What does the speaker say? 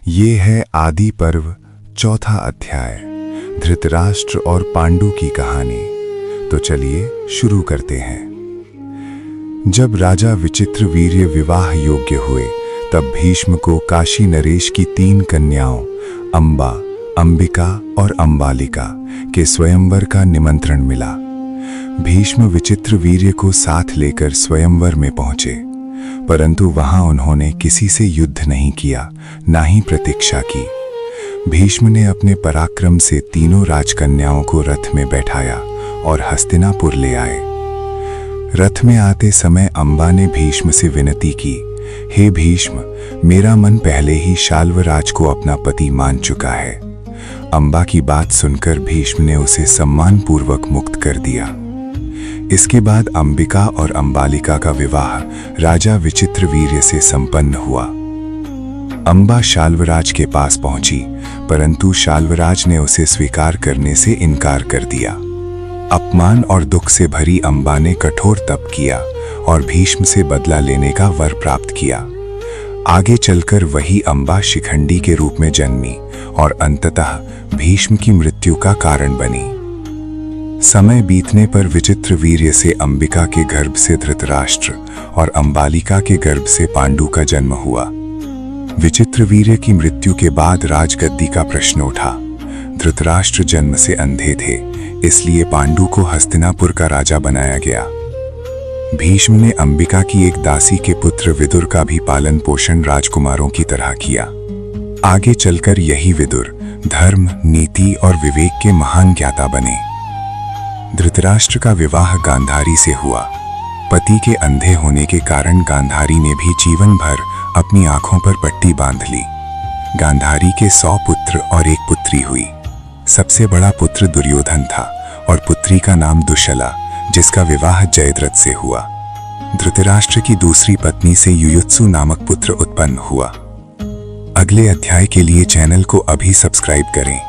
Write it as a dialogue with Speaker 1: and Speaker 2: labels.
Speaker 1: ये है आदि पर्व चौथा अध्याय, धृतराष्ट्र और पांडु की कहानी। तो चलिए शुरू करते हैं। जब राजा विचित्रवीर्य विवाह योग्य हुए तब भीष्म को काशी नरेश की 3 कन्याओं अंबा, अंबिका और अंबालिका के स्वयंवर का निमंत्रण मिला। भीष्म विचित्रवीर्य को साथ लेकर स्वयंवर में पहुंचे, परंतु वहां उन्होंने किसी से युद्ध नहीं किया, ना ही प्रतीक्षा की। भीष्म ने अपने पराक्रम से तीनों राजकन्याओं को रथ में बैठाया और हस्तिनापुर ले आए। रथ में आते समय अंबा ने भीष्म से विनती की, हे भीष्म, मेरा मन पहले ही शाल्वराज को अपना पति मान चुका है। अंबा की बात सुनकर भीष्म ने उसे सम्मानपूर्वक मुक्त कर दिया। इसके बाद अंबिका और अंबालिका का विवाह राजा विचित्रवीर्य से संपन्न हुआ। अंबा शाल्वराज के पास पहुंची, परंतु शाल्वराज ने उसे स्वीकार करने से इनकार कर दिया। अपमान और दुख से भरी अंबा ने कठोर तप किया और भीष्म से बदला लेने का वर प्राप्त किया। आगे चलकर वही अंबा शिखंडी के रूप में जन्मी और अंततः भीष्म की मृत्यु का कारण बनी। समय बीतने पर विचित्रवीर्य से अंबिका के गर्भ से धृतराष्ट्र और अंबालिका के गर्भ से पांडु का जन्म हुआ। विचित्रवीर्य की मृत्यु के बाद राजगद्दी का प्रश्न उठा। धृतराष्ट्र जन्म से अंधे थे, इसलिए पांडु को हस्तिनापुर का राजा बनाया गया। भीष्म ने अंबिका की एक दासी के पुत्र विदुर का भी पालन पोषण राजकुमारों की तरह किया। आगे चलकर यही विदुर धर्म, नीति और विवेक के महान ज्ञाता बने। धृतराष्ट्र का विवाह गांधारी से हुआ। पति के अंधे होने के कारण गांधारी ने भी जीवन भर अपनी आंखों पर पट्टी बांध ली। गांधारी के 100 पुत्र और एक पुत्री हुई। सबसे बड़ा पुत्र दुर्योधन था और पुत्री का नाम दुश्शला, जिसका विवाह जयद्रथ से हुआ। धृतराष्ट्र की दूसरी पत्नी से युयुत्सु नामक पुत्र उत्पन्न हुआ। अगले अध्याय के लिए चैनल को अभी सब्सक्राइब करें।